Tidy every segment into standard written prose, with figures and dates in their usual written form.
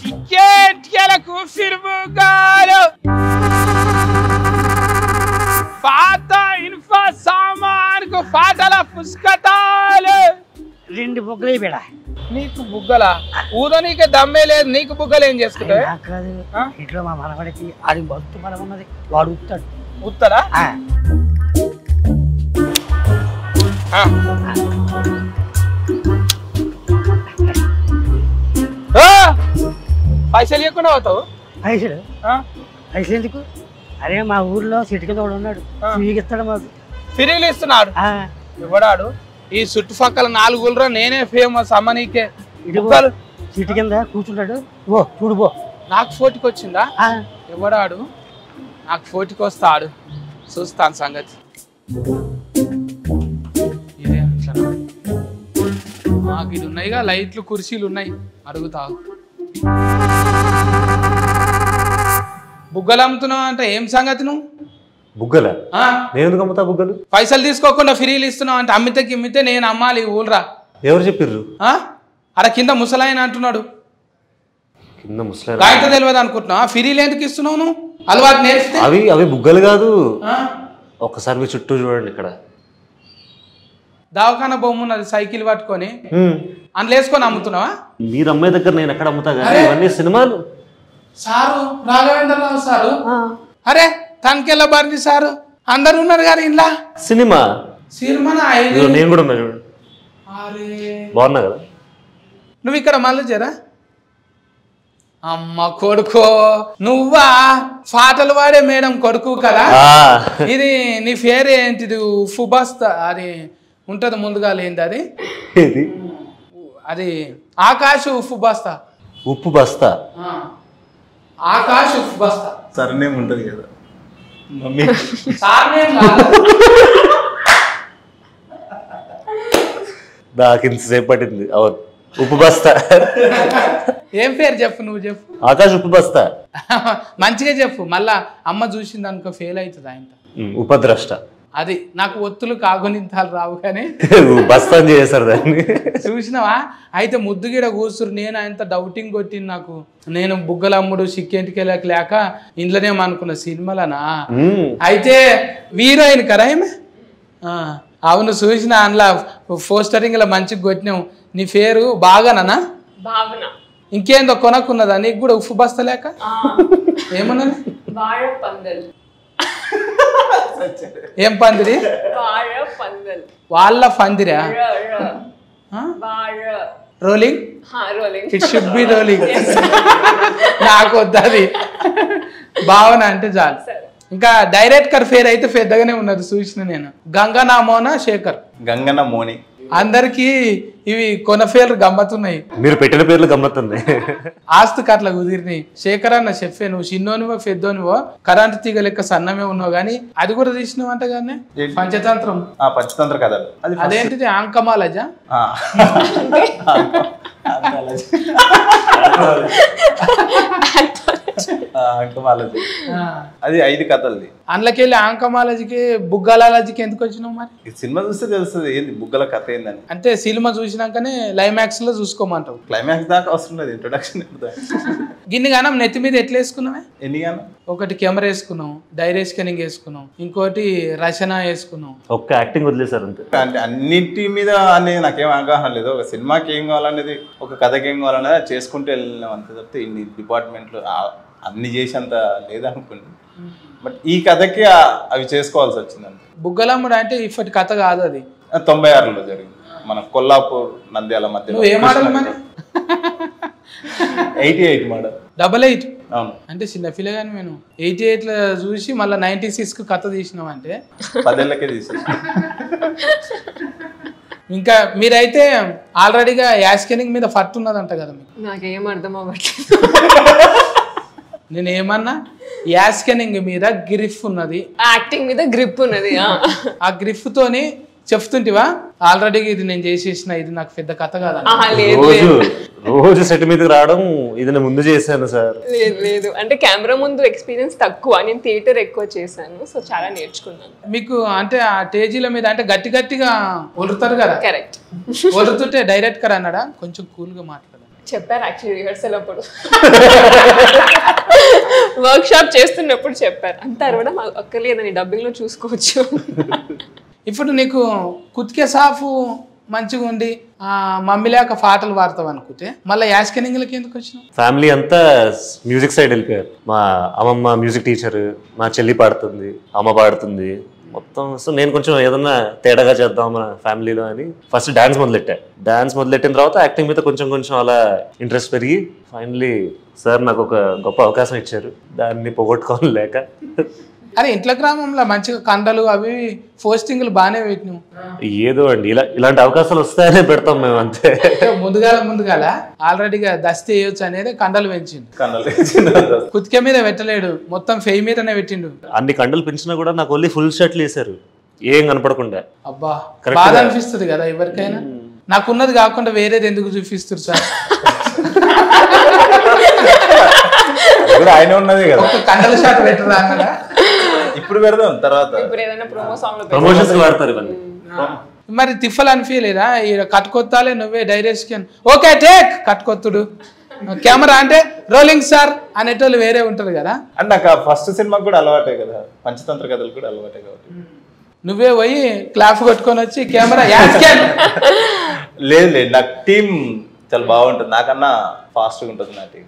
టికెట్లకు ఫిర్ముగాలు పాత ఇన్ఫా సామాన్కు పాటల పుస్తకాలు 2 బుగ్గలే బేడా. నీకు బుగ్గలా ఊదనీకే దమ్మే లేదు, నీకు బుగ్గలు ఏం చేసుకుంటా? ఇంట్లో మా మనవడికి అది బతు బలం ఉన్నది, వాడు ఉత్తాడు. ఉత్తరా పైసలు ఇవ్వకుండా అవుతావు? పైసలు పైసలు ఎందుకు? అరే మా ఊర్లో సిటీ కింద వాడు ఉన్నాడు, ఇస్తాడు మాకు. ఫిరీలు ఇస్తున్నాడు ఇవ్వడాడు. ఈ చుట్టుపక్కల 4 ఊళ్ళో నేనే ఫేమస్ అమ్మ నీకే. సిటీ కింద కూర్చుంటాడు, ఓ చూడు పో. నాకు ఫోటికి వచ్చిందా? ఇవ్వడాడు. నాకు ఫోటికి వస్తాడు, చూస్తాను సంగతి. మాకు ఇది ఉన్నాయిగా, లైట్లు కుర్చీలు ఉన్నాయి, అడుగుతావు. బుగ్గలు అమ్ముతున్నావు అంటే ఏం సంగతి? నువ్వు బుగ్గల నేను అమ్ముతా బుగ్గలు? పైసలు తీసుకోకుండా ఫ్రీలు ఇస్తున్నావు అంటే అమ్మితే కిమ్మితే నేను అమ్మాలి ఊళ్ళరా. ఎవరు చెప్పిర్రు? అరే కింద ముసలాయన అంటున్నాడు. కింద ముసలాయన గాయత తెలియదు అనుకుంటున్నావా? ఫ్రీలు ఎందుకు ఇస్తున్నావు నువ్వు? అలవాటు నేర్పితే. అవి బుగ్గలు కాదు. ఒక్కసారి మీ చుట్టూ చూడండి. ఇక్కడ దవాఖాన బొమ్మ ఉన్నది, సైకిల్ పట్టుకొని అందులో వేసుకొని అమ్ముతున్నావా? మీరు అమ్మాయి దగ్గర నేను ఎక్కడ అమ్ముతా కానీ ఇవన్నీ సినిమాలు. సారు రాఘవేంద్రరావు సారు, అరే తనకెళ్ళ బారి సారు అందరు ఉన్నారు కానీ ఇలా సినిమా నేను కూడా ఉన్నా చూడండి. బాగున్నా కదా? నువ్వు ఇక్కడ మళ్ళీ జరా అమ్మ కొడుకో, నువ్వా పాటలు వాడే మేడం కొడుకు కదా? ఇది నీ పేరు ఏంటిది? ఉప్పు బస్తా అది ఉంటది ముందుగా లేనిది, అది అది ఆకాశ్ ఉప్పు బస్తా. ఉప్పు బస్తా, ఆకాశ్ ఉప్పు బస్తా. సర్నేమ్ ఉంటది కదా మమ్మీ. నాకు ఇంతసేపు పట్టింది. అవును ఉప్పు బస్తా. ఏం పేరు చెప్పు, నువ్వు చెప్పు. ఆకాశ్ ఉప్పు బస్తా. మంచిగా చెప్పు, మళ్ళా అమ్మ చూసింది అనుకో ఫెయిల్ అవుతుంది ఆయన. ఉపద్రష్ట. అది నాకు ఒత్తులు కాగునింతాలు రావు కానీ బస్తా చేశారు దాన్ని. చూసినావా? అయితే ముద్దుగిడ కూర్చురు. నేను ఆయన డౌటింగ్ కొట్టింది నాకు. నేను బుగ్గలమ్ముడు సిక్కేంటికి లేక ఇంట్లోనేమనుకున్న సినిమాలనా. అయితే హీరోయిన్ కదా ఏమే? అవును చూసిన అందులో పోస్టరింగ్ లో మంచిగా కొట్టినావు. నీ పేరు బాగానా? ఇంకేందో కొనక్కున్నదా నీకు కూడా ఉప్పు బస్తా లేక? ఏమన్నది? ఏం పందిరి? వాళ్ళ పందిరా? Rolling, it should be rolling. నాకు వద్దది. భావన అంటే చాలు. ఇంకా డైరెక్టర్ పేరు అయితే పెద్దగానే ఉన్నది చూసిన నేను. గంగనా మోనా శేఖర్. గంగన మోని. అందరికి ఇవి కొన పేర్లు గమ్మతున్నాయి. మీరు పెట్టిన పేర్లు గమ్మతుంది. ఆస్తుకి అట్లా కుదిరినాయి. శేఖర్ అన్న చెప్పే, నువ్వు చిన్నోనివో పెద్దోనివో కరెంటు తీగ లెక్క సన్నమే ఉన్నావు కానీ అది కూడా తీసినావు అంట కానీ. పంచతంత్రం. పంచతంత్ర కథలు. అదేంటిది? ఆంకమాలజా? అది 5 కథలది. అందులోకెళ్ళి ఆంకమాలజీకి బుగ్గలాలజీకి ఎందుకు వచ్చినావు మరి? సినిమా చూస్తే తెలుస్తుంది ఏంది బుగ్గల కథ ఏందని. అంటే సినిమా చూసినాకనే క్లైమాక్స్ లో చూసుకోమంటావు? క్లైమాక్స్ దాకా అవసరం లేదు, ఇంట్రొడక్షన్. గిన్ని గానం నెత్తి మీద ఎట్లా వేసుకున్నావే? ఎన్ని గానం? ఒకటి కెమెరా వేసుకున్నావు, డైరీ స్కానింగ్ వేసుకున్నావు, ఇంకోటి రచన వేసుకున్నావు. ఒక్క యాక్టింగ్ వదిలేసారు అంతే. అంటే అన్నింటి మీద అనేది నాకేం అవగాహన లేదు. ఒక సినిమాకి ఏం కావాలనేది, ఒక కథకి ఏం కావాలనేది అది చేసుకుంటూ వెళ్ళినాం అంతే తప్పితే ఇన్ని డిపార్ట్మెంట్లు అన్ని చేసేంత లేదనుకోండి. బట్ ఈ కథకి అవి చేసుకోవాల్సి వచ్చింది అంతే. బుగ్గలమ్ముడు అంటే ఇప్పటి కథ కాదు, అది 96లో జరిగింది మన కొల్లాపూర్ నంద్యాల మధ్య. నువ్వు ఏ మోడల్ మరి? 88 మోడల్. 88? అవును. అంటే చిన్న పిల్లగాని నేను 88లో చూసి మళ్ళీ 96కు కథ తీసినావు అంటే 10 ఏళ్ళకే తీసేసి. ఇంకా మీరైతే ఆల్రెడీగా యాస్కెనింగ్ మీద ఫట్ ఉన్నదంట కదా మీకు? నాకేం అర్థం అవ్వట్లేదు. నేను ఏమన్నా యాస్కెనింగ్ మీద గ్రిఫ్ ఉన్నది, యాక్టింగ్ మీద గ్రిప్ ఉన్నది. ఆ గ్రిఫ్ తోని చెప్తుంటివా ఆల్రెడీ ఇది నేను చేసేసిన, ఇది నాకు పెద్ద కథ కాదు? రోజు సెట్ మీదకి రావడం ఇది నేను ముందు చేశాను సార్. లేదు అంటే కెమెరా ముందు ఎక్స్పీరియన్స్ తక్కువ, నేను థియేటర్ ఎక్కువ చేశాను, సో చాలా నేర్చుకున్నాను. మీకు అంటే ఆ స్టేజీల మీద అంటే గట్టిగా ఒలుతారు కదా? కరెక్ట్. ఒలుతుంటే డైరెక్టర్ అన్నాడా కొంచెం కూల్గా మాట్లాడాలి? చెప్పారు యాక్చువల్లీ రిహర్సల్ అప్పుడు వర్క్ షాప్ చేస్తున్నప్పుడు చెప్పారు అంత అరవడం అక్కర్లేదని డబ్బింగ్ లో చూసుకోవచ్చు. ఇప్పుడు నీకు కుతికే సాఫ్ మంచిగా ఉండి మమ్మీ లేక పాటలు పాడతావు అనుకుంటే మళ్ళీ యాస్కెనింగ్లకి ఎందుకు వచ్చినావు? ఫ్యామిలీ అంతా మ్యూజిక్ సైడ్ వెళ్ళిపోయారు. మా అమ్మమ్మ మ్యూజిక్ టీచర్, మా చెల్లి పాడుతుంది, అమ్మ పాడుతుంది మొత్తం. సో నేను కొంచెం ఏదన్నా తేడాగా చేద్దాం మన ఫ్యామిలీలో అని ఫస్ట్ డాన్స్ మొదలెట్టిన తర్వాత యాక్టింగ్ మీద కొంచెం కొంచెం అలా ఇంట్రెస్ట్ పెరిగి ఫైనలీ సార్ నాకు ఒక గొప్ప అవకాశం ఇచ్చారు, దాన్ని పోగొట్టుకోవాలి లేక. అరే ఇంట్లో గ్రామంలో మంచిగా కండలు అవి పోస్టింగ్లు బాగానే పెట్టినావు. ఏదో అండి ఇలాంటి అవకాశాలు వస్తాయనే పెడతాం మేము అంతే. ముందుగాల ఆల్రెడీగా దస్తి వేయొచ్చు అనేది కండలు పెంచిండు. కుతికే మీద పెట్టలేడు, మొత్తం ఫెయి మీదనే పెట్టిండు. అన్ని కండలు పెంచినా కూడా నాకు ఓన్లీ ఫుల్ షర్ట్లు వేసారు, ఏం కనపడకుండా. అబ్బా బాధ అనిపిస్తుంది కదా ఎవరికైనా. నాకున్నది కాకుండా వేరేది ఎందుకు చూపిస్తారు సార్? ఆయన ఉన్నది కదా, కండల షాట్ పెట్టరా అన్నదా? ఇప్పుడు పెడదాం తర్వాత ప్రమోషన్స్ వాడతారు ఇవన్నీ. మరి తిఫల్ అనిపించలేదా? కట్టుకొత్తాలే నువ్వే డైరెక్షన్ ఓకే టేక్ కట్టుకొత్తుడు కెమెరా అంటే రోలింగ్ సార్ అనేటోళ్ళు వేరే ఉంటారు కదా. అంటే నాకు ఫస్ట్ సినిమాకి కూడా అలవాటే కదా, పంచతంత్ర కథలు కూడా అలవాటే కాబట్టి నువ్వే పోయి క్లాప్ కొట్టుకొని వచ్చి కెమెరా లేదు నాకు టీం చాలా బాగుంటుంది, నాకన్నా ఫాస్ట్గా ఉంటుంది నా టీం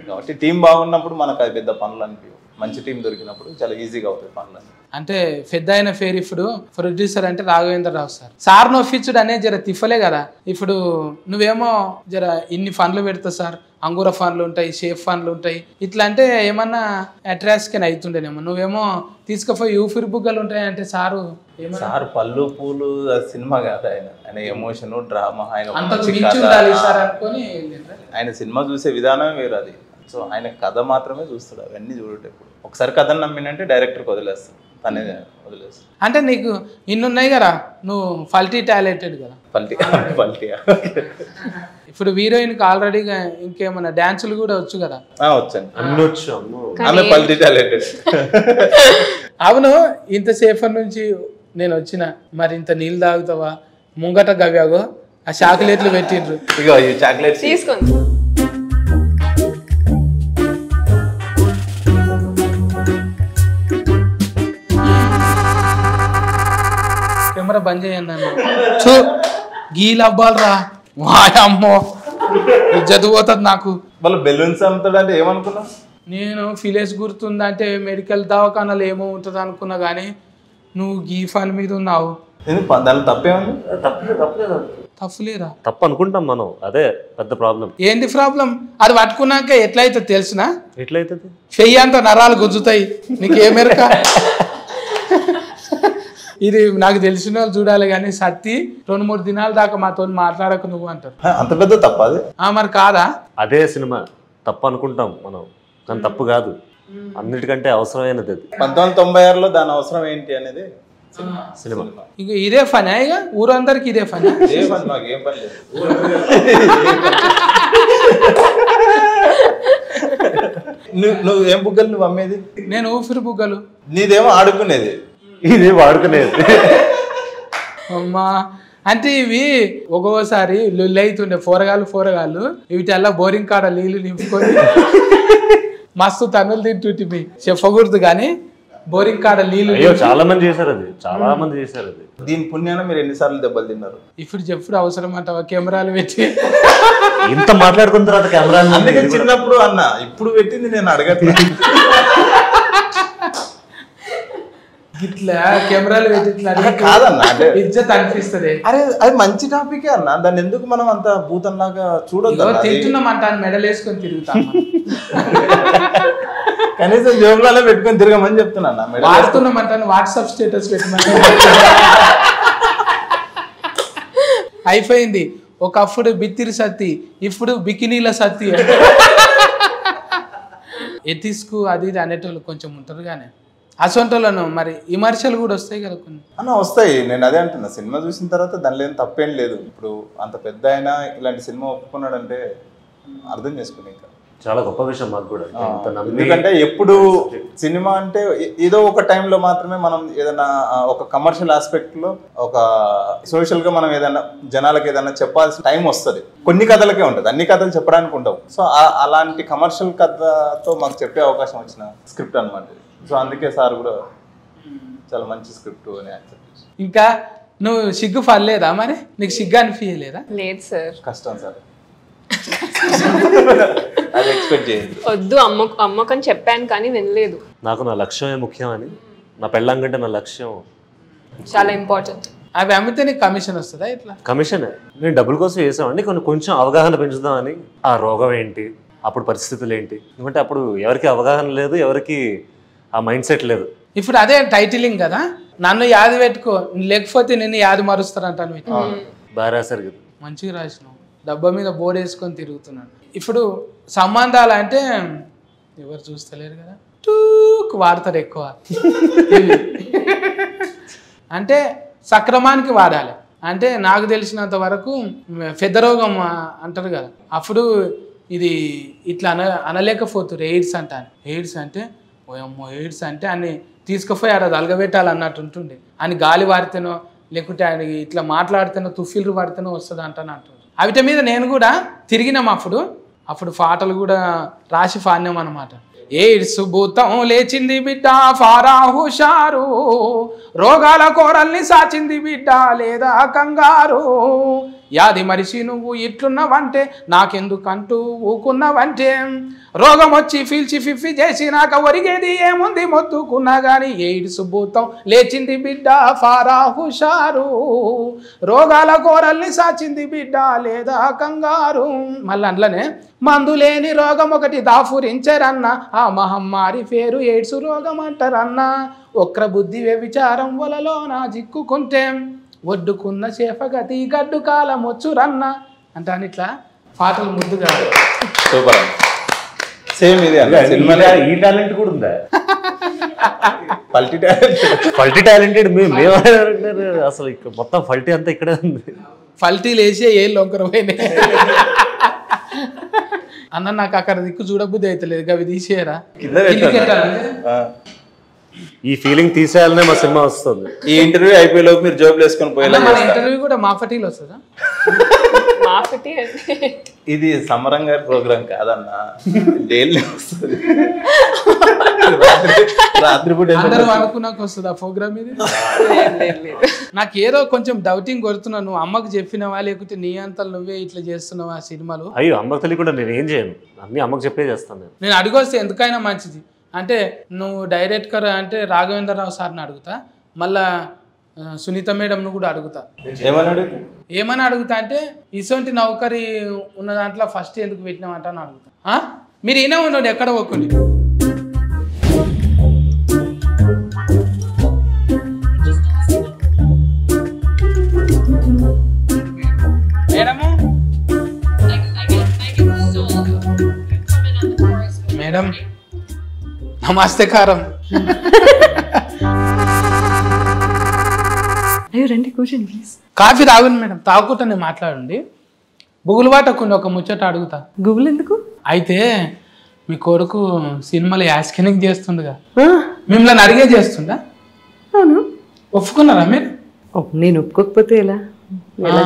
కాబట్టి టీం బాగున్నప్పుడు మనకు అది పెద్ద పనులు అనిపించవు. మంచి టీం దొరికినప్పుడు చాలా ఈజీగా అవుతాయి పనులు. అంటే పెద్ద అయిన ఫేర్ ఇప్పుడు ప్రొడ్యూసర్ అంటే రాఘవేంద్రరావు సార్ నొప్పించుడు అనేది జర తిఫలే కదా. ఇప్పుడు నువ్వేమో జర ఇన్ని ఫండ్లు పెడతావు సార్, అంగూర ఫండ్లు ఉంటాయి, షేప్ ఫండ్లు ఉంటాయి, ఇట్లా అంటే ఏమన్నా అట్రాక్షన్ అవుతుండేనేమో. నువ్వేమో తీసుకుపోయి యూఫిర్ బుగ్గలు ఉంటాయి అంటే సారు సార్ పళ్ళు పూలు సినిమా కాదు, ఆయన ఎమోషన్ డ్రామా, ఆయన సినిమా చూసే విధానం వేరు అది. సో ఆయన కథ మాత్రమే చూస్తాడు, అవన్నీ చూడేటప్పుడు ఒకసారి కథను నమ్మినంటే డైరెక్టర్కి వదిలేస్తాడు, తనే వదిలేస్తాడు. అంటే నీకు ఇన్నున్నాయి కదా, నువ్వు ఫల్టీ టాలెంటెడ్ కదా. పల్టీ ఇప్పుడు హీరోయిన్కి ఆల్రెడీగా ఇంకేమన్నా డాన్సులు కూడా వచ్చు కదా? వచ్చాను, అన్ని వచ్చు. ఆమె పల్టీ టాలెంటెడ్. అవును, ఇంతసేపటి నుంచి నేను వచ్చిన, మరి ఇంత నీళ్ళు తాగుతావా? ముంగట గవ్యాగో ఆ చాక్లెట్లు పెట్టిండ్రు, ఇగో ఈ చాక్లెట్ తీసుకోండి. కెమెరా బంద్ చేయండి అన్న. చూ గీలు అబ్బాలరా, వాయమ్మో ఇజ్జత్ పోతుంది నాకు. మళ్ళీ బెలూన్స్ అమ్ముతాడు అంటే ఏమనుకున్నావు? నేను ఫిలేస్ గుర్తుందంటే మెడికల్ దవాఖానాలు ఏమో ఉంటుంది అనుకున్నా, కానీ నువ్వు గీ ఫన్ మీద ఉన్నావు. దాని తప్పేముంది? తప్పులేరా? తప్పు అనుకుంటాం మనం, అదే పెద్ద ప్రాబ్లం. ఏంది ప్రాబ్లం? అది పట్టుకున్నాక ఎట్లయితే తెలుసునా? ఎట్లయితుంది? చెయ్యి అంత నరాలు గుంజుతాయి, నీకు ఏమెరక? ఇది నాకు తెలిసిన వాళ్ళు చూడాలి, కానీ సత్తి 2-3 దినాల దాకా మాతో మాట్లాడక నువ్వు అంటారు. అంత పెద్ద తప్ప అది? మరి కాదా? అదే సినిమా తప్పు అనుకుంటాం మనం, కానీ తప్పు కాదు, అన్నిటికంటే అవసరమైనది అది. 1996లో దాని అవసరం ఏంటి అనేది సినిమా. ఇక ఇదే ఫన్, ఇక ఊరందరికి ఇదే ఫన్. మాకేం పని లేదు. నువ్వు ఏం బుగ్గలు నువ్వు అమ్మేది? నేను ఊపిరి బుగ్గలు. నీదేమో ఆడుకునేది, ఇది వాడుకునేది. అమ్మా అంటే ఇవి ఒక్కొక్కసారి లొల్లి అవుతుండే, పోరగాళ్ళు వీటిల్లా బోరింగ్ కాడ నీళ్లు నింపుకొని మస్తు తన్నులు తింటుంటే చెప్పకూడదు, కానీ బోరింగ్ కాడ నీళ్లు. చాలా మంది చేశారు అది. దీని పుణ్యాన మీరు ఎన్నిసార్లు దెబ్బలు తిన్నారు? ఇప్పుడు చెప్పుడు అవసరం అంటావా? కెమెరాలు పెట్టి ఇంత మాట్లాడుకున్న తర్వాత కెమెరా. అందుకే చిన్నప్పుడు అన్న, ఇప్పుడు పెట్టింది నేను అడగట్లేదు. ఇట్లా కెమెరాలు పెట్టి ఇట్లా కాదన్న, అంటే ఇజ్జత్ అనిపిస్తుంది. అరే అది మంచి టాపికే అన్న, దాన్ని ఎందుకు మనం అంత భూతంలాగా చూడొద్దు. తింటున్నామంట అని మెడల్ వేసుకొని తిరుగుతాం, కనీసం జోబులలో పెట్టుకొని తిరగమని చెప్తున్నా. వాడుతున్నామంటాను వాట్సాప్ స్టేటస్ పెట్టమని. అయిపోయింది, ఒకప్పుడు బిత్తిరి సత్తి, ఇప్పుడు బికినీల సత్తి. ఎథిస్కు అది ఇది అనేటోళ్ళు కొంచెం ఉంటారు, కానీ అసొంటోళ్ళను మరి విమర్శలు కూడా వస్తాయి కదా కొన్ని అన్న. వస్తాయి, నేను అదే అంటున్నా. సినిమా చూసిన తర్వాత దానిలో ఏం తప్పేం లేదు. ఇప్పుడు అంత పెద్ద అయినా ఇలాంటి సినిమా ఒప్పుకున్నాడంటే అర్థం చేసుకుని ఇంకా చాలా గొప్ప విషయం మాకు కూడా. ఎందుకంటే ఎప్పుడు సినిమా అంటే ఏదో ఒక టైంలో మాత్రమే మనం ఏదైనా ఒక కమర్షియల్ ఆస్పెక్ట్ లో ఒక సోషల్ గా మనం ఏదైనా జనాలకు ఏదైనా చెప్పాల్సిన టైం వస్తుంది. కొన్ని కథలకే ఉంటుంది, అన్ని కథలు చెప్పడానికి ఉండవు. సో అలాంటి కమర్షియల్ కథతో మాకు చెప్పే అవకాశం వచ్చిన స్క్రిప్ట్ అనమాట. సో అందుకే సార్ కూడా చాలా మంచి స్క్రిప్ట్ అని యాక్సెప్ట్ చేసి. ఇంకా నువ్వు సిగ్గు పడలేదా మరి? నీకు సిగ్గు అనిపించలేదా? లేదు సార్, కష్టం సార్, అది ఎక్స్పెక్ట్ చేయండి. వద్దు అమ్మకని చెప్పాను కానీ వినలేదు. నాకు నా లక్ష్యమే ముఖ్యం అని, నా పెళ్ళాం కంటే నా లక్ష్యం చాలా ఇంపార్టెంట్. అవి అమ్మితే నీకు కమిషన్ వస్తుందా? ఇట్లా కమిషనే. నేను డబ్బుల కోసం చేసామండి, కొంచెం అవగాహన పెంచుదామని. ఆ రోగం ఏంటి, అప్పుడు పరిస్థితులు ఏంటి, ఎందుకంటే అప్పుడు ఎవరికి అవగాహన లేదు, ఎవరికి ఆ మైండ్ సెట్ లేదు. ఇప్పుడు అదే టైటిలింగ్ కదా, నన్ను యాది పెట్టుకో లేకపోతే నిన్ను యాది మరుస్తారంటాను. బాగా రాశారు కదా, మంచిగా రాసినావు. డబ్బా మీద బోర్డు వేసుకొని తిరుగుతున్నాను. ఇప్పుడు సంబంధాలు అంటే ఎవరు చూస్తలేరు కదా, టూక్ వాడతారు ఎక్కువ. అంటే సక్రమానికి వాడాలి. అంటే నాకు తెలిసినంత వరకు పెద్ద రోగం అంటారు కదా, అప్పుడు ఇది ఇట్లా అనలేకపోతురు. ఎయిడ్స్ అంటాను. ఎయిడ్స్ అంటే ఓయమ్మో, ఎయిడ్స్ అంటే అని తీసుకుపోయి ఆడ అలగబెట్టాలి అన్నట్టు ఉంటుంది. అని గాలి వాడితేనో లేకుంటే ఆయన ఇట్లా మాట్లాడితేనో తుఫిల్లు పడితేనో వస్తుంది అంటాను అంటుంది. అవిట మీద నేను కూడా తిరిగినాం. అప్పుడు పాటలు కూడా రాసి పాడినాం అన్నమాట. ఎయిడ్స్ భూతం లేచింది బిడ్డ ఫారా హుషారు, రోగాల కోరల్ని సాచింది బిడ్డ లేదా కంగారు, యాది మరిసి నువ్వు ఇట్లున్నావంటే నాకెందుకంటూ ఊకున్నావంటే, రోగం వచ్చి ఫీల్చి ఫిఫ్ఫి చేసి నాకు ఒరిగేది ఏముంది మొత్తుకున్నా గాని, ఎయిడ్స్ భూతం లేచింది బిడ్డ ఫారా హుషారు, రోగాల కోరల్ని సాచింది బిడ్డ లేదా కంగారు. మళ్ళీ అందులోనే మందులేని రోగం ఒకటి దాఫురించరన్న, ఆ మహమ్మారి పేరు ఎయిడ్స్ రోగం అంటారన్న, ఒక్ర బుద్ధి వ్యభిచారం వలలో నా జిక్కుకుంటే, ఒడ్డుకున్న చేపగతి గడ్డు కాలం వచ్చురన్న అంటాను. ఇట్లా పాటలు ముద్దుగా. సూపర్. సేమ్ ఇది ఈ టాలెంట్ కూడా ఉందా? పల్టీ టాలెంటెడ్ అసలు మొత్తం ఫల్టీ అంతా ఇక్కడే ఉంది. ఫల్టీలు వేసే ఏ లొంకరపోయినాయి అన్న. నాకు అక్కడ దిక్కు చూడబుద్ధి అవుతలేదు, అవి తీసేయరా. ఈ ఫీలింగ్ తీసేయాలనే మా సినిమా వస్తుంది. ఈ ఇంటర్వ్యూ అయిపోయేలోపు మీరు జాబ్ వేసుకొని పోయేలా. ఇంటర్వ్యూ కూడా మా ఫటీలు వస్తుందా? ఇది సమరం గారి ప్రోగ్రామ్ కాదన్నా, డైలీ వస్తుంది. రాత్రిపూట అందరూ అనుకున్నాక వస్తుంది ఆ ప్రోగ్రామ్. ఇది నాకు ఏదో కొంచెం డౌటింగ్ కొడుతున్నాను. నువ్వు అమ్మకు చెప్పినవా లేకపోతే నీ అంతలు నువ్వే ఇట్లా చేస్తున్నావా సినిమాలు? అయ్యో, అమ్మకు తెలియకుండా నేను ఏం చేయను, అన్ని అమ్మకు చెప్పే చేస్తాను. నేను అడిగొస్తే ఎందుకైనా మంచిది. అంటే నువ్వు డైరెక్టర్ అంటే రాఘవేంద్రరావు సార్ని అడుగుతా, మళ్ళా సునీత మేడంను కూడా అడుగుతా. ఏమని అడుగుతా అంటే ఇసొంటి నౌకరీ ఉన్న దాంట్లో ఫస్ట్ ఎందుకు పెట్టినామంట అని అడుగుతా. మీరు ఈయన ఉన్నాడు ఎక్కడ ఒక్కండి. మేడము మేడం నమస్తే కారం. అయ్యో రండి కూర్చోండి ప్లీజ్. కాఫీ తాగుంది మేడం, తాగుకుంటా నేను మాట్లాడండి. బుగులు వాటకుండా ఒక ముచ్చట అడుగుతా. గూగుల్ ఎందుకు? అయితే మీ కొడుకు సినిమాలో యాస్కెనింగ్ చేస్తుండగా మిమ్మల్ని అడిగే చేస్తుండా? అవును. ఒప్పుకున్నారా మీరు? నేను ఒప్పుకోకపోతే ఎలా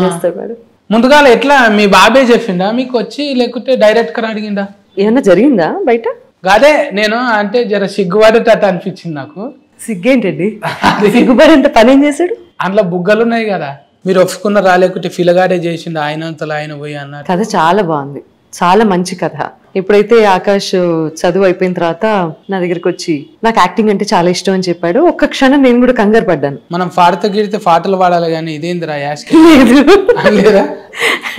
చేస్తాడు? ముందుగా ఎట్లా మీ బాబే చెప్పిండా మీకు వచ్చి, లేకుంటే డైరెక్ట్గా అడిగిండా? ఏమన్నా జరిగిందా బయట? అదే నేను అంటే జర సిగ్గుపడేటట్టు అనిపించింది నాకు. సిగ్గేంటండి? సిగ్గుపడేంత పని ఏం చేశాడు? అందులో బుగ్గలు ఉన్నాయి కదా, మీరు ఒప్పుకున్నారా లేకుంటే ఫిలగాడే చేసిండు ఆయన అంతలో ఆయన పోయి అన్నారు. కథ చాలా బాగుంది, చాలా మంచి కథ. ఎప్పుడైతే ఆకాష్ చదువు అయిపోయిన తర్వాత నా దగ్గరికి వచ్చి నాకు యాక్టింగ్ అంటే చాలా ఇష్టం అని చెప్పాడు, ఒక్క క్షణం నేను కూడా కంగారు పడ్డాను. మనం పాడితే గిడితే పాటలు పాడాలి కానీ ఇదేందిరా యాస్కి లేదా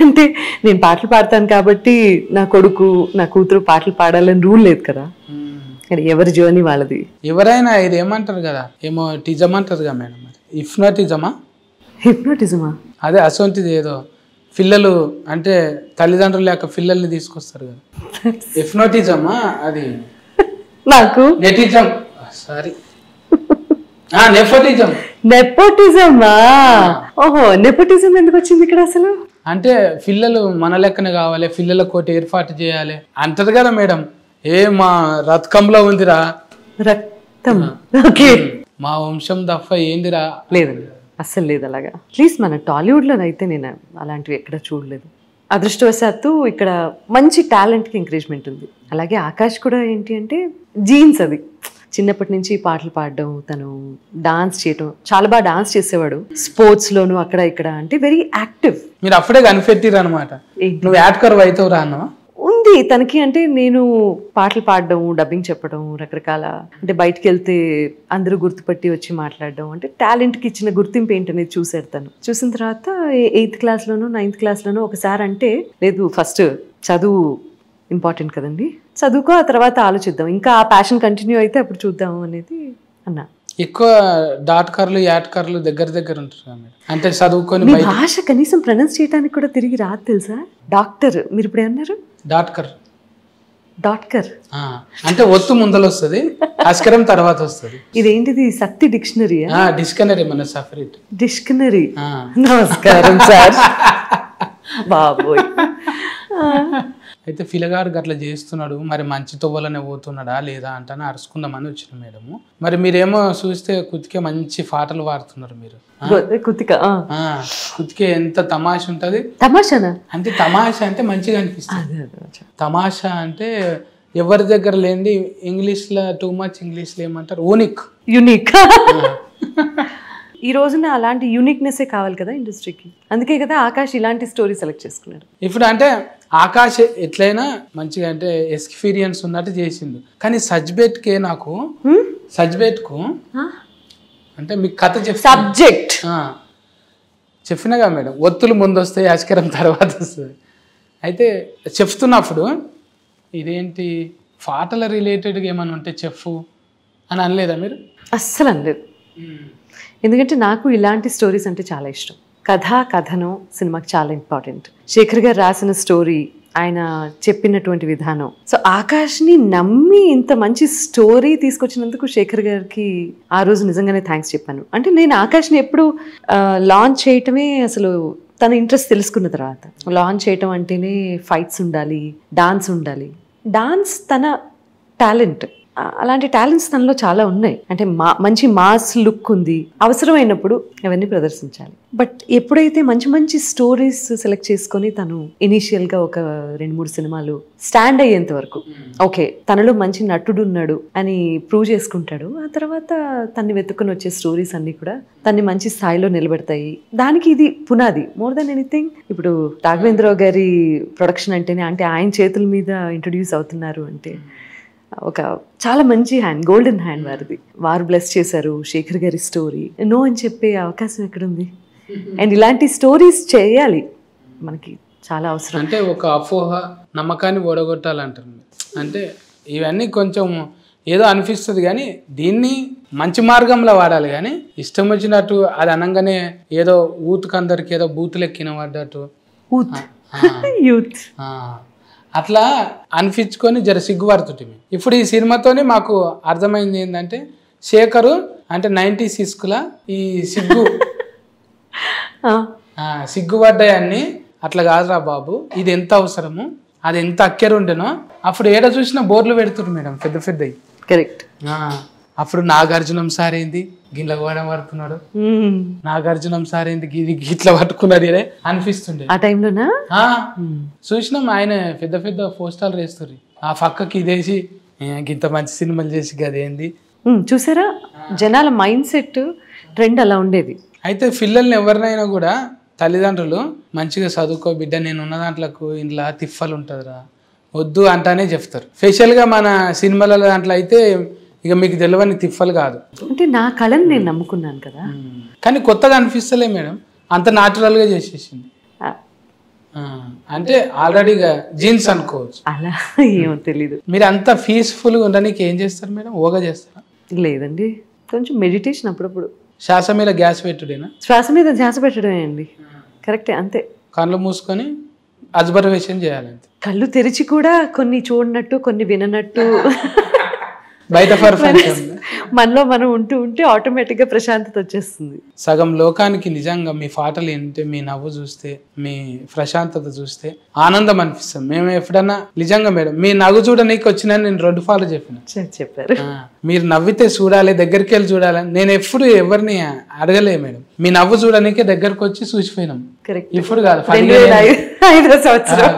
అంటే నేను పాటలు పాడతాను కాబట్టి నా కొడుకు నా కూతురు పాటలు పాడాలని రూల్ లేదు కదా. ఎవరి జర్నీ వాళ్ళది. ఎవరైనా ఇది ఏమంటారు కదా, ఏమో టిజం అంటారు కదా మేడం, హిప్నోటిజమా? హిప్నోటిజమా? అదే అసొంటిది ఏదో పిల్లలు అంటే తల్లిదండ్రులు లేక పిల్లల్ని తీసుకొస్తారు కదా, హిప్నోటిజమా అది? నాకు నెటిజం, సారీ నెపోటిజం. నెపోటిజమా? ఓహో, నెపోటిజం ఎందుకు వచ్చింది ఇక్కడ అసలు? అంటే పిల్లలు మన లెక్కనే కావాలి, పిల్లల కోటి ఏర్పాటు చేయాలి అంటది కదా మేడం. మా రథకంలో ఉందిరా రక్తం. ఓకే, మా వంశం తప్ప ఏందిరా. లేదండి, అస్సలు లేదు అలాగా. అట్లీస్ట్ మన టాలీవుడ్లోనైతే నేను అలాంటివి ఎక్కడ చూడలేదు. అదృష్టవశాత్తు ఇక్కడ మంచి టాలెంట్కి ఎంకరేజ్మెంట్ ఉంది. అలాగే ఆకాష్ కూడా ఏంటి అంటే జీన్స్, అది చిన్నప్పటి నుంచి పాటలు పాడడం, తను డాన్స్ చేయడం, చాలా బాగా డాన్స్ చేసేవాడు. స్పోర్ట్స్లోను అక్కడ ఇక్కడ అంటే వెరీ యాక్టివ్. మీరు అప్పుడే కనిపెట్టిరు అనమాట, నువ్వు యాడ్కర్ అవుతావురా అన్నవా? ఉంది తనకి. అంటే నేను పాటలు పాడడం, డబ్బింగ్ చెప్పడం, రకరకాల అంటే బయటికి వెళ్తే అందరూ గుర్తుపట్టి వచ్చి మాట్లాడడం, అంటే టాలెంట్కి ఇచ్చిన గుర్తింపు ఏంటనేది చూశాడు తను. చూసిన తర్వాత 8th క్లాస్లోనూ 9th క్లాస్లోనూ ఒకసారి అంటే, లేదు ఫస్ట్ చదువు ఇంపార్టెంట్ కదండి, చదువుకో, ఆ తర్వాత ఆలోచిద్దాం, ఇంకా ఆ ప్యాషన్ కంటిన్యూ అయితే అప్పుడు చూద్దాం అనేది అన్నా. ఎక్కువ డాట్కర్లు యాడ్కర్లు దగ్గర ఉంటారు అంటే చదువుకొని భాష కనీసం ప్రొనౌన్స్ చేయడానికి కూడా తిరిగి రాదు తెలుసా. డాక్టర్ మీరు ఇప్పుడు ఏమన్నారు? డాట్కర్. డాట్కర్ అంటే ఒత్తు ముందలు వస్తుంది, అస్కరం తర్వాత వస్తుంది. ఇదేంటిది సత్తి డిక్షనరీ? డిక్షనరీ మన సపరేట్ డిక్షనరీ. నమస్కారం సార్. బాబోయ్. అయితే పిల్లగాడు గట్లా చేస్తున్నాడు, మరి మంచి తొవ్వలనే పోతున్నాడా లేదా అంటానే అరుచుకుందామని వచ్చిన మేడము. మరి మీరేమో చూస్తే కుతికే మంచి పాటలు పాడుతున్నారు మీరు. కుతికే ఎంత తమాష ఉంటది. తమాషానా అంటే తమాషా అంటే మంచిగా అనిపిస్తుంది. తమాషా అంటే ఎవరి దగ్గర లేని ఇంగ్లీష్లో టూ మచ్ ఇంగ్లీష్లో ఏమంటారు, యూనిక్. ఈ రోజున అలాంటి యూనిక్నెస్సే కావాలి కదా ఇండస్ట్రీకి. అందుకే కదా ఆకాష్ ఇలాంటి స్టోరీ సెలెక్ట్ చేసుకున్నాడు. ఇప్పుడు అంటే ఆకాష్ ఎట్లయినా మంచిగా అంటే ఎక్స్పీరియన్స్ ఉన్నట్టు చేసిండు. కానీ సజ్బెట్కే నాకు సజ్బెట్కు అంటే మీకు కథ సబ్జెక్ట్ చెప్పినగా మేడం, ఒత్తులు ముందు వస్తాయి, అస్కరం తర్వాత వస్తుంది. అయితే చెప్తున్నప్పుడు ఇదేంటి పాటల రిలేటెడ్గా ఏమైనా ఉంటే చెప్పు అని అనలేదా మీరు? అస్సలు అనలేదు. ఎందుకంటే నాకు ఇలాంటి స్టోరీస్ అంటే చాలా ఇష్టం. కథనం సినిమాకి చాలా ఇంపార్టెంట్. శేఖర్ గారు రాసిన స్టోరీ, ఆయన చెప్పినటువంటి విధానం. సో ఆకాష్ని నమ్మి ఇంత మంచి స్టోరీ తీసుకొచ్చినందుకు శేఖర్ గారికి ఆ రోజు నిజంగానే థ్యాంక్స్ చెప్పాను. అంటే నేను ఆకాష్ని ఎప్పుడు లాంచ్ చేయటమే, అసలు తన ఇంట్రెస్ట్ తెలుసుకున్న తర్వాత లాంచ్ చేయటం అంటేనే ఫైట్స్ ఉండాలి, డాన్స్ ఉండాలి. డాన్స్ తన టాలెంట్, అలాంటి టాలెంట్స్ తనలో చాలా ఉన్నాయి. అంటే మంచి మాస్ లుక్ ఉంది, అవసరమైనప్పుడు అవన్నీ ప్రదర్శించాలి. బట్ ఎప్పుడైతే మంచి మంచి స్టోరీస్ సెలెక్ట్ చేసుకొని తను ఇనీషియల్గా ఒక 2-3 సినిమాలు స్టాండ్ అయ్యేంత వరకు ఓకే తనలో మంచి నటుడు ఉన్నాడు అని ప్రూవ్ చేసుకుంటాడు. ఆ తర్వాత తన్ని వెతుక్కుని వచ్చే స్టోరీస్ అన్నీ కూడా తన్ని మంచి స్థాయిలో నిలబెడతాయి. దానికి ఇది పునాది మోర్ దెన్ ఎనీథింగ్. ఇప్పుడు రాఘవేంద్రరావు గారి ప్రొడక్షన్ అంటేనే, అంటే ఆయన చేతుల మీద ఇంట్రొడ్యూస్ అవుతున్నారు అంటే ఒక చాలా మంచి హ్యాండ్, గోల్డెన్ హ్యాండ్ వారిది. వారు బ్లెస్ చేశారు. శేఖర్ గారి స్టోరీ నో అని చెప్పే అవకాశం ఎక్కడుంది? అండ్ ఇలాంటి స్టోరీస్ చేయాలి, మనకి చాలా అవసరం. అంటే ఒక అపోహ నమ్మకాన్ని ఓడగొట్టాలంటారు. అంటే ఇవన్నీ కొంచెం ఏదో అనిపిస్తుంది, కానీ దీన్ని మంచి మార్గంలో వాడాలి. కానీ ఇష్టం వచ్చినట్టు అది అనగానే ఏదో ఊతుకు అందరికి ఏదో బూతులు ఎక్కిన పడ్డట్టు యూత్ అట్లా అనిపించుకొని జర సిగ్గుపడుతుంటే. ఇప్పుడు ఈ సినిమాతోనే మాకు అర్థమైంది ఏంటంటే, శేఖరు అంటే 90s ఇస్కుల ఈ సిగ్గుపడ్డాయన్ని అట్లా కాదురా బాబు, ఇది ఎంత అవసరము, అది ఎంత అక్కెరుండెనో అప్పుడు ఏడ చూసినా బోర్లు పెడుతుండ్రు మేడం పెద్ద పెద్దవి. కరెక్ట్. అప్పుడు నాగార్జునం సార్ ఏంది గిట్ల కూడా పడుతున్నాడు, నాగార్జునం సార్ ఏంది గిట్లా పట్టుకున్నాడు అనిపిస్తుండే ఆ టైంలోనా. చూసినాం ఆయన పెద్ద పెద్ద పోస్టర్లు వేస్తారు, ఆ పక్కకి ఇదేసి ఇంత మంచి సినిమాలు చేసి గదేంది చూసారా. జనాల మైండ్ సెట్ ట్రెండ్ అలా ఉండేది. అయితే పిల్లల్ని ఎవరినైనా కూడా తల్లిదండ్రులు మంచిగా చదువుకో బిడ్డ, నేను ఉన్న దాంట్లోకి ఇంట్లో తిఫ్ఫలు ఉంటుందిరా వద్దు అంటానే చెప్తారు. స్పెషల్గా మన సినిమాల దాంట్లో అయితే ఇక మీకు తెలియని తిఫ్ఫలు కాదు. అంటే నా కళని నేను నమ్ముకున్నాను కదా, కానీ కొత్తగా అనిపిస్తలే మేడం, అంత న్యాచురల్గా చేసేసింది. అంటే ఆల్రెడీగా జీన్స్ అనుకోవచ్చు. అలా ఏమో తెలీదు. మీరు అంత పీస్ఫుల్గా ఉండడానికి ఏం చేస్తారు మేడం? యోగా చేస్తారా? లేదండి, కొంచెం మెడిటేషన్ అప్పుడప్పుడు. శ్వాస మీద గ్యాస్ పెట్టుడేనా? శ్వాస మీద ధ్యాస పెట్టడమే అండి. కరెక్టే, అంతే. కళ్ళు మూసుకొని అబ్జర్వేషన్ చేయాలంతే. కళ్ళు తెరిచి కూడా కొన్ని చూడనట్టు, కొన్ని విననట్టు. బయట ప్రపంచం మనలో మనం ఉంటూ ఉంటే ఆటోమేటిక్ గా ప్రశాంతత వచ్చేస్తుంది. సగం లోకానికి నిజంగా మీ పాటలు వింటే, మీ నవ్వు చూస్తే, మీ ప్రశాంతత చూస్తే ఆనందం అనిపిస్తుంది. మేము ఎప్పుడన్నా నిజంగా మేడం మీ నవ్వు చూడనీకి వచ్చినా నేను 2 ఫాలో చెప్పిన. చెప్పారు మీరు నవ్వితే చూడాలి, దగ్గరికి వెళ్ళి చూడాలి. నేను ఎప్పుడు ఎవరిని అడగలే మేడం. మీ నవ్వు చూడనీకే దగ్గరకు వచ్చి చూసిపోయినాం. ఇప్పుడు కాదు 2005 సంవత్సరం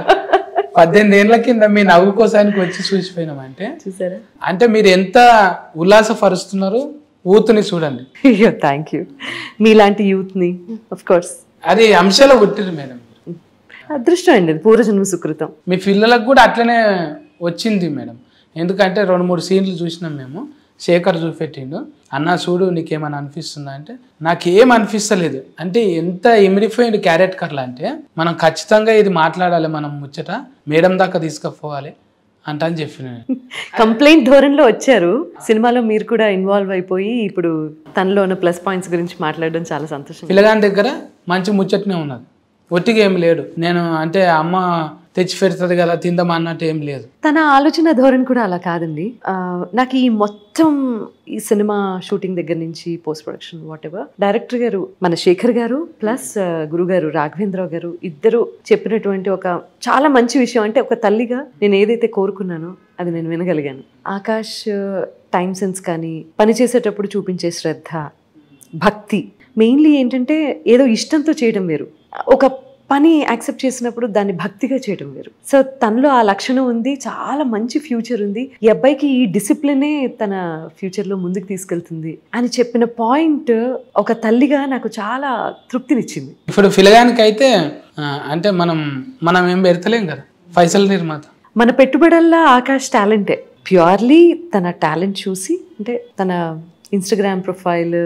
18 ఏళ్ల కింద మీ నవ్వు కోసానికి వచ్చి చూసిపోయినాం. అంటే చూసారా, అంటే మీరు ఎంత ఉల్లాసపరుస్తున్నారు. ఊతుని చూడండి. అయ్యో థ్యాంక్ యూ. మీలాంటి యూత్ ని ఆఫ్ కోర్స్ అది అంశాలు పుట్టిరు మేడం. అదృష్టం అండి, పూర్వజన్మ సుకృతం. మీ పిల్లలకు కూడా అట్లనే వచ్చింది మేడం. ఎందుకంటే 2-3 సీన్లు చూసినాం మేము. శేఖర్ చూపెట్టిండు, అన్న చూడు నీకేమని అనిపిస్తుందా అంటే నాకేం అనిపిస్తలేదు. అంటే ఎంత ఇమిడిపోయింది క్యారెక్టర్లు అంటే మనం ఖచ్చితంగా ఇది మాట్లాడాలి, మనం ముచ్చట మేడం దాకా తీసుకుపోవాలి అంట అని చెప్పిన. కంప్లైంట్ ధోరణిలో వచ్చారు. సినిమాలో మీరు కూడా ఇన్వాల్వ్ అయిపోయి ఇప్పుడు తనలో ఉన్న ప్లస్ పాయింట్స్ గురించి మాట్లాడడం చాలా సంతోషం. పిల్లగాని దగ్గర మంచి ముచ్చటనే ఉన్నది, ఒట్టిగా ఏం లేడు. నేను అంటే అమ్మ తెచ్చి పెడుతుంది కదా తిందామా అన్నట్టు ఏం లేదు. తన ఆలోచన ధోరణి కూడా అలా కాదండి. నాకు ఈ మొత్తం ఈ సినిమా షూటింగ్ దగ్గర నుంచి post production what ever director గారు మన శేఖర్ గారు ప్లస్ గురుగారు రాఘవేంద్రరావు గారు ఇద్దరు చెప్పినటువంటి ఒక చాలా మంచి విషయం. అంటే ఒక తల్లిగా నేను ఏదైతే కోరుకున్నానో అది నేను వినగలిగాను. ఆకాష్ టైం సెన్స్ కానీ పని చేసేటప్పుడు చూపించే శ్రద్ధ, భక్తి, మెయిన్లీ ఏంటంటే ఏదో ఇష్టంతో చేయడం వేరు, ఒక పని యాక్సెప్ట్ చేసినప్పుడు దాన్ని భక్తిగా చేయడం వేరు. సో తనలో ఆ లక్షణం ఉంది, చాలా మంచి ఫ్యూచర్ ఉంది. ఈ అబ్బాయికి ఈ డిసిప్లినే తన ఫ్యూచర్లో ముందుకు తీసుకెళ్తుంది అని చెప్పిన పాయింట్ ఒక తల్లిగా నాకు చాలా తృప్తినిచ్చింది. ఇప్పుడు పిల్లగానికి అయితే అంటే మనం ఏం పెడతలేం కదా, పైసలు నిర్మాత. మన పెట్టుబడల్లా ఆకాష్ టాలెంటే. ప్యూర్లీ తన టాలెంట్ చూసి, అంటే తన ఇన్స్టాగ్రామ్ ప్రొఫైల్,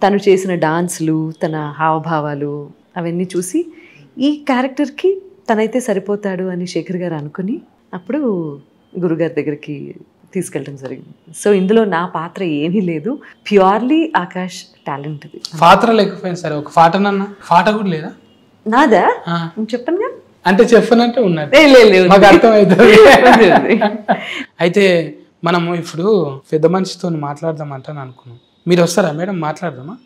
తను చేసిన డాన్స్లు, తన హావభావాలు అవన్నీ చూసి ఈ క్యారెక్టర్కి తనైతే సరిపోతాడు అని శేఖర్ గారు అనుకుని అప్పుడు గురుగారి దగ్గరికి తీసుకెళ్ళడం జరిగింది. సో ఇందులో నా పాత్ర ఏమీ లేదు, ప్యూర్లీ ఆకాష్ టాలెంట్. పాత్ర లేకపోయింది సరే, ఒక పాటనన్నా పాట కూడా లేదా నాదా చెప్పనుగా, అంటే చెప్పనంటే ఉన్నది లేదు మాకు అర్థమవుతుంది. అయితే మనము ఇప్పుడు పెద్ద మనిషితో మాట్లాడదామంటాను అనుకున్నాం. మీరు వస్తారా మేడం? మాట్లాడదామా?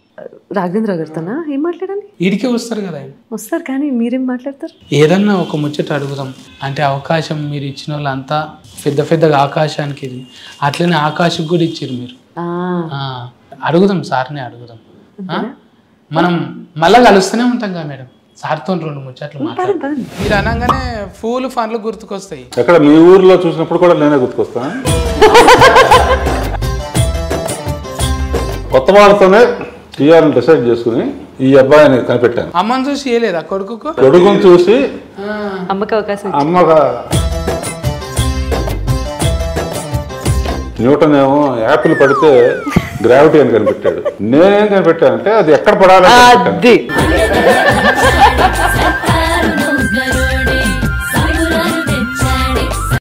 రాఘవేంద్ర గారితోనా? ఏం మాట్లాడాలి? ఈడికే వస్తారు కదా ఆయన. వస్తారు కానీ మీరేం మాట్లాడతారు? ఏదన్నా ఒక ముచ్చట అడుగుదాం. అంటే అవకాశం మీరు ఇచ్చిన వాళ్ళంతా పెద్దగా ఆకాశానికి ఇది, అట్లనే ఆకాశం కూడా ఇచ్చారు మీరు. అడుగుదాం, సార్ని అడుగుదాం. మనం మళ్ళా కలుస్తూనే ఉంటాం కదా మేడం, సార్తో 2 ముచ్చట్లు మాట్లాడతాం. మీరు అనగానే పూలు ఫన్లు గుర్తుకొస్తాయి. ఎక్కడ మీ ఊర్లో చూసినప్పుడు కూడా నేనే గుర్తుకొస్తాను. కొత్త వాళ్ళతోనే తీయాలని డిసైడ్ చేసుకుని ఈ అబ్బాయిని కనిపెట్టాను. అమ్మని చూసి చేయలేదా కొడుకుని చూసి అమ్మకి అవకాశం. అమ్మగా న్యూటన్ ఏమో యాపిల్ పడితే గ్రావిటీ అని కనిపెట్టాడు. నేనేం కనిపెట్టానంటే అది ఎక్కడ పడాలి.